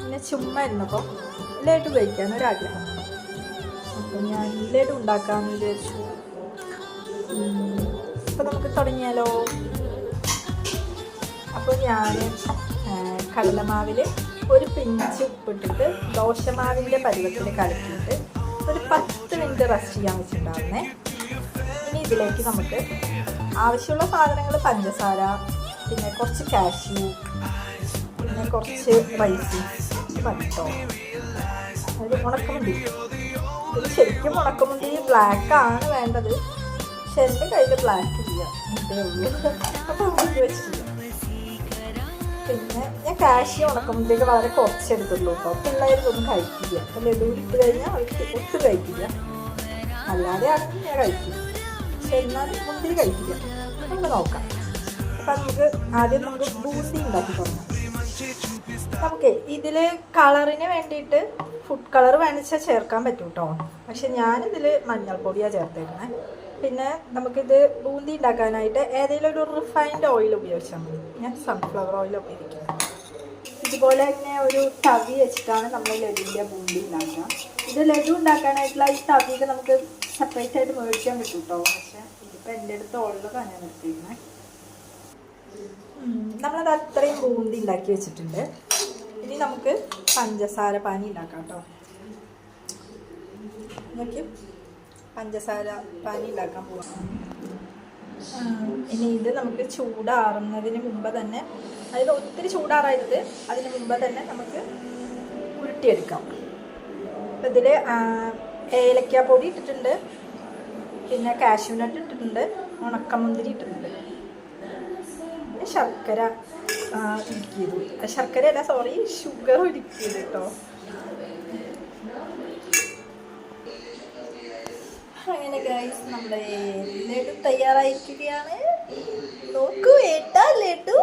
പിന്നെ ചുമ്മാ ഇരുന്നപ്പോൾ ലഡു കഴിക്കാനൊരാഗ്രഹം. അപ്പം ഞാൻ ലഡു ഉണ്ടാക്കാമെന്ന് വിചാരിച്ചു. അപ്പോൾ നമുക്ക് തുടങ്ങിയാലോ. അപ്പോൾ ഞാൻ കടലമാവിൽ ഒരു പിഞ്ച് ഉപ്പിട്ടിട്ട് ദോശമാവിൻ്റെ പരുവത്തിൽ കലക്കിയിട്ട് ഒരു 10 മിനിറ്റ് റെസ്റ്റ് ചെയ്യാൻ വെച്ചിട്ടുണ്ടായിരുന്നേ. ഇനി ഇതിലേക്ക് നമുക്ക് ആവശ്യമുള്ള സാധനങ്ങൾ പഞ്ചസാര, പിന്നെ കുറച്ച് കാഷ്യൂ, പിന്നെ കുറച്ച് റൈസ് മട്ടോ, അത് ഉണക്കമുന്തി. ഇത് ശരിക്കും ഉണക്കമുന്തി ബ്ലാക്കാണ് വേണ്ടത്, പക്ഷെ എൻ്റെ കയ്യിൽ ബ്ലാക്ക് ഇല്ല, ഇതേ ഉള്ളൂ. അപ്പോൾ നമുക്ക് വെച്ചിട്ടില്ല. പിന്നെ ഞാൻ കാഷ്യൂ ഉണക്കമുന്തിയൊക്കെ വളരെ കുറച്ചെടുത്തുള്ളൂ കേട്ടോ. പിള്ളേർക്കൊന്നും കഴിക്കില്ല. അപ്പോൾ ലഡു ഇട്ട് കഴിഞ്ഞാൽ അവർക്ക് ഒട്ടും കഴിക്കില്ല. അല്ലാതെ ആണെങ്കിൽ ഞാൻ കഴിക്കില്ല, പക്ഷെ എന്നാലും മുന്തിരി കഴിക്കില്ല. നമുക്ക് നോക്കാം. അപ്പം നമുക്ക് ആദ്യം ബൂന്തി ഉണ്ടാക്കി തുടങ്ങാം. നമുക്ക് ഇതിൽ കളറിന് വേണ്ടിയിട്ട് ഫുഡ് കളർ വേണിച്ചാൽ ചേർക്കാൻ പറ്റും കേട്ടോ. പക്ഷെ ഞാനിതിൽ മഞ്ഞൾപ്പൊടിയാണ് ചേർത്തേക്കുന്നത്. പിന്നെ നമുക്കിത് ബൂന്തി ഉണ്ടാക്കാനായിട്ട് ഏതെങ്കിലും ഒരു റിഫൈൻഡ് ഓയിൽ ഉപയോഗിച്ചാൽ മതി. ഞാൻ സൺഫ്ലവർ ഓയിൽ ഉപയോഗിക്കുന്നത്. ഇതുപോലെ തന്നെ ഒരു തവി വെച്ചിട്ടാണ് നമ്മൾ ലഡുവിൻ്റെ ബൂന്തി ഉണ്ടാക്കുക. ഇത് ലഡു ഉണ്ടാക്കാനായിട്ടുള്ള ഈ തവിയൊക്കെ നമുക്ക് സെപ്പറേറ്റ് ആയിട്ട് മേടിക്കാൻ പറ്റും കേട്ടോ. പക്ഷേ ഇതിപ്പോൾ എൻ്റെ അടുത്ത് ഉള്ളതാണ് ഞാൻ എടുത്തിരിക്കുന്നത്. നമ്മളത് അത്രയും ബൂന്തി ഉണ്ടാക്കി വെച്ചിട്ടുണ്ട്. ഇനി നമുക്ക് പഞ്ചസാര പാനി ഉണ്ടാക്കാം കേട്ടോ. നോക്കി പഞ്ചസാര പാനി ഉണ്ടാക്കാൻ പോകാം. ഇനി ഇത് നമുക്ക് ചൂടാറുന്നതിന് മുമ്പ് തന്നെ, അതായത് ഒത്തിരി ചൂടാറരുത്, അതിന് മുമ്പ് തന്നെ നമുക്ക് ഉരുട്ടിയെടുക്കാം. അപ്പം ഇതിൽ ഏലക്ക പൊടി ഇട്ടിട്ടുണ്ട്, പിന്നെ കാഷ്യൂനട്ട് ഇട്ടിട്ടുണ്ട്, ഉണക്കമുന്തിരി ഇട്ടിട്ടുണ്ട്, പിന്നെ ശർക്കര ഉരുക്കിയത്. ശർക്കര അല്ല, സോറി, ഷുഗർ ഉരുക്കിയത് കേട്ടോ. അങ്ങനെ ഗൈസ് നമ്മുടെ ലഡു തയ്യാറായിരിക്കുകയാണ്. നോക്കൂ ഏട്ടാ ലഡു.